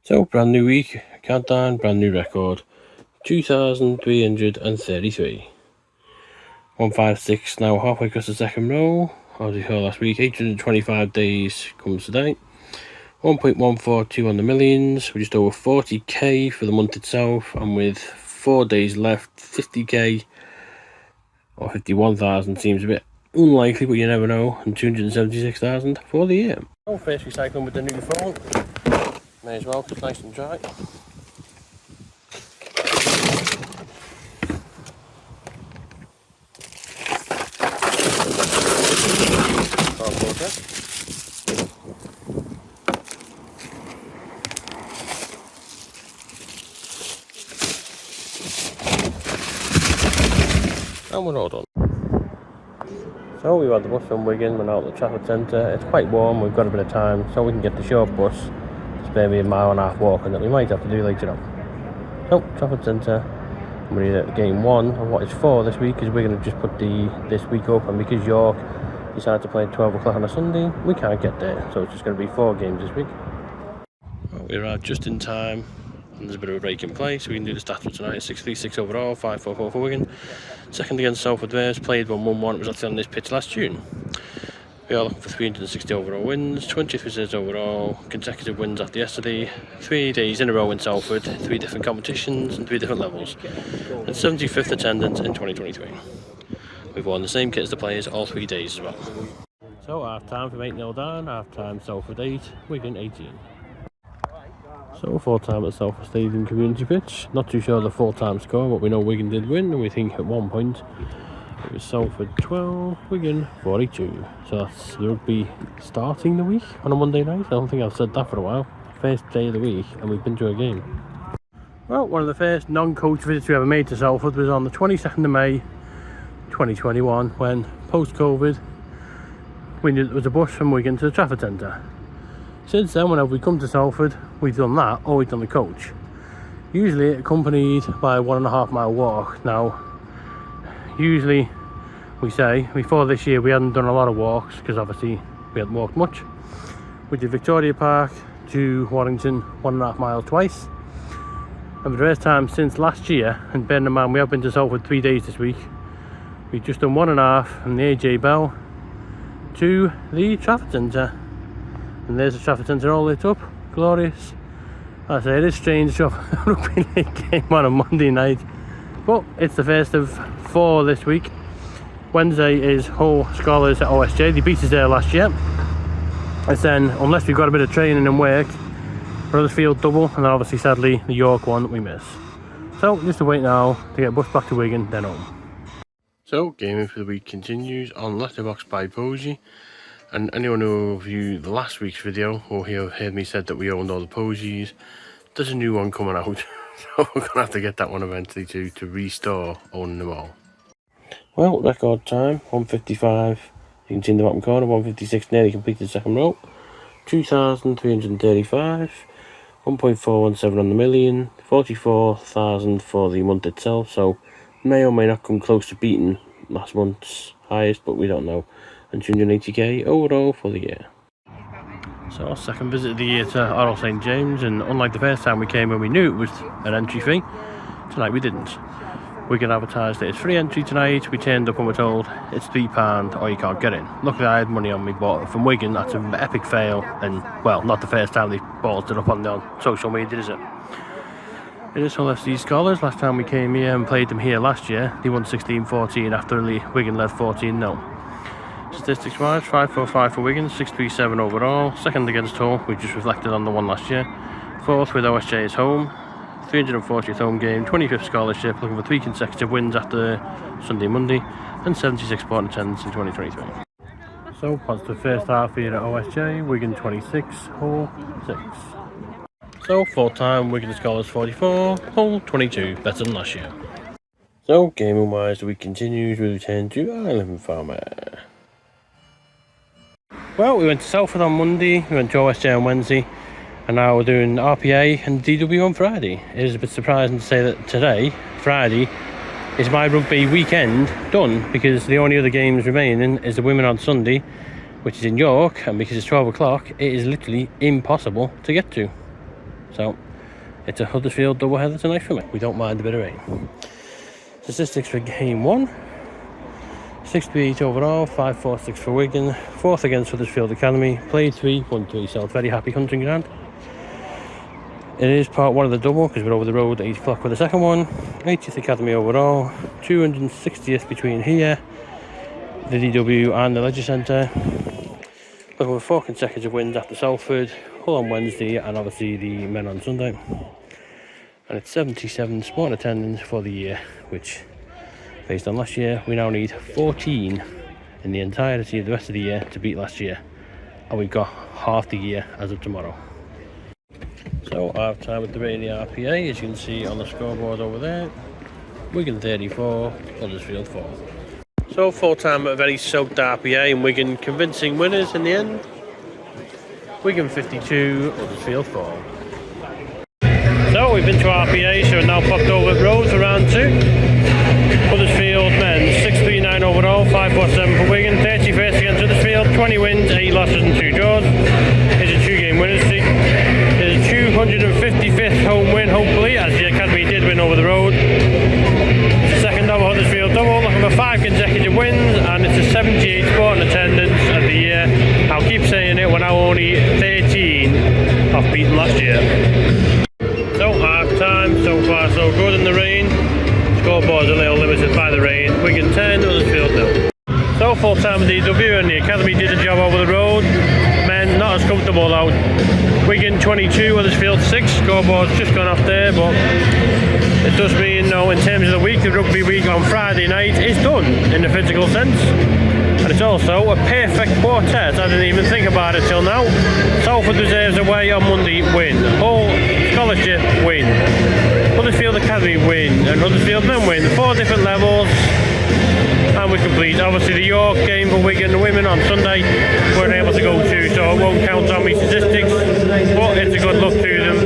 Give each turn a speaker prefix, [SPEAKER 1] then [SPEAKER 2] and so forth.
[SPEAKER 1] So, brand new week, countdown, brand new record, 2,333. 156 now, halfway across the second row. As we heard last week, 825 days comes today. 1.142 on the millions, we're just over 40k for the month itself, and with 4 days left, 50k or 51,000 seems a bit unlikely, but you never know, and 276,000 for the year. So, first recycling with the new phone. May as well, because it's nice and dry. And we're all done. So we've had the bus from Wigan, we're now at the Trafford Centre. It's quite warm, we've got a bit of time, so we can get the short bus. Maybe a mile and a half walking that we might have to do later on. So, Trafford Centre, we're here at game 1 of what it's for this week, because we're going to just put this week up, and because York decided to play at 12 o'clock on a Sunday, we can't get there, so it's just going to be 4 games this week. Well, we arrived just in time, and there's a bit of a break in play, so we can do the stats for tonight. 6-3-6 overall, 5-4-4 for Wigan. Second against Salford, played 1-1-1, it was actually on this pitch last June. We are looking for 360 overall wins, 20th results overall, consecutive wins after yesterday, 3 days in a row in Salford, 3 different competitions and 3 different levels, and 75th attendance in 2023. We've worn the same kit as the players all 3 days as well. So half time from 8-0 down, half time Salford 8, Wigan 18. So full time at Salford Stadium community pitch, not too sure the full time score, but we know Wigan did win, and we think at 1 point it was Salford 12, Wigan 42. So that's the rugby starting the week on a Monday night. I don't think I've said that for a while. First day of the week, and we've been to a game. Well, one of the first non-coach visits we ever made to Salford was on the 22nd of May 2021, when post-COVID we knew there was a bus from Wigan to the Trafford Centre. Since then, whenever we come to Salford, we've done that, or we've done the coach. Usually accompanied by a 1.5 mile walk. Now, usually we say, before this year we hadn't done a lot of walks because obviously we hadn't walked much. We did Victoria Park to Warrington 1.5 miles twice, and for the first time since last year, and bearing in mind we have been to Salford 3 days this week, we've just done 1.5 from the AJ Bell to the Trafford Centre, and there's the Trafford Centre all lit up, glorious. I say it is strange to have a rugby league game on a Monday night, but it's the first of 4 this week. Wednesday is Hull Scholars at OSJ. They beat us there last year. And then, unless we've got a bit of training and work, Rutherfield double, and then obviously sadly the York one we miss. So just to wait now to get a bus back to Wigan, then home. So gaming for the week continues on Letterbox by Powgi. And anyone who viewed the last week's video will heard me said that we owned all the Powgis. There's a new one coming out. So we're going to have to get that one eventually to restore owning them all. Well, record time, 1:55. You can see in the bottom corner, 1:56 nearly completed second row. 2,335. 1.417 on the million. 44,000 for the month itself. So may or may not come close to beating last month's highest, but we don't know. And 280k overall for the year. So our second visit of the year to Oral St James, and unlike the first time we came when we knew it was an entry fee, tonight we didn't. Wigan advertised that it's free entry tonight. We turned up and we're told it's £3 or you can't get in. Luckily I had money on me, but from Wigan that's an epic fail, and well, not the first time they balled it up on social media, is it? It is Hull FC Scholars. Last time we came here and played them here last year, they won 16-14 after Wigan led 14-0. Statistics wise, 5-4-5 for Wigan, 6-3-7 overall. Second against Hull, we just reflected on the one last year. Fourth with OSJ as home. 340th home game, 25th scholarship, looking for 3 consecutive wins after Sunday, Monday, and 76 sport attendance in 2023. So, positive first half here at OSJ, Wigan 26, Hull 6. So, full time, Wigan Scholars 44, Hull 22, better than last year. So, gaming wise, the week continues, we return to Island Farmer. Well, we went to Salford on Monday, we went to OSJ on Wednesday, and now we're doing RPA and DW on Friday. It is a bit surprising to say that today, Friday, is my rugby weekend done, because the only other games remaining is the women on Sunday, which is in York, and because it's 12 o'clock, it is literally impossible to get to. So it's a Huddersfield doubleheader tonight for me. We don't mind a bit of rain. Statistics for game 1. 6-8 overall, 5-4-6 for Wigan. 4th against Huddersfield Academy. Played 3, won 3, so very happy hunting ground. It is part 1 of the double because we're over the road at 8 o'clock for the second one. 80th Academy overall, 260th between here, the DW and the Leisure Centre. Looking for 4 consecutive wins after Salford, Hull on Wednesday, and obviously the men on Sunday. And it's 77 sport attendance for the year, which, based on last year, we now need 14 in the entirety of the rest of the year to beat last year. And we've got half the year as of tomorrow. So half time with the rainy RPA, as you can see on the scoreboard over there. Wigan 34, Huddersfield 4. So full time at a very soaked RPA, and Wigan convincing winners in the end. Wigan 52, Huddersfield 4. So we've been to RPA, so we're now popped over at Rhodes for round 2. Huddersfield men 6-3-9 overall, 5-4-7 for Wigan, 31st against Huddersfield, 20 wins, 8 losses and 2 draws. It's a 2-game winning streak. It's a 255th home win, hopefully, as the Academy did win over the road. It's the second double Huddersfield double, looking for 5 consecutive wins, and it's a 78 sport in attendance of the year. I'll keep saying it, we're now only 13 off beaten last year. So half time, so far so good in the rain. Scoreboard's a little limited by the rain. Wigan 10, Huddersfield 0. So full time with DW, and the Academy did a job over the road. Men not as comfortable though. Wigan 22, Huddersfield 6. Scoreboard's just gone off there, but it does mean, in terms of the week, the rugby week on Friday night is done in the physical sense. And it's also a perfect quartet. I didn't even think about it till now. Salford Reserves away on Monday, win. Hull Scholarship, win. Huddersfield Academy, win. And Huddersfield men win. 4 different levels. And we complete. Obviously the York game for Wigan, the women on Sunday, weren't able to go to, so it won't count on me statistics. But it's a good look to them.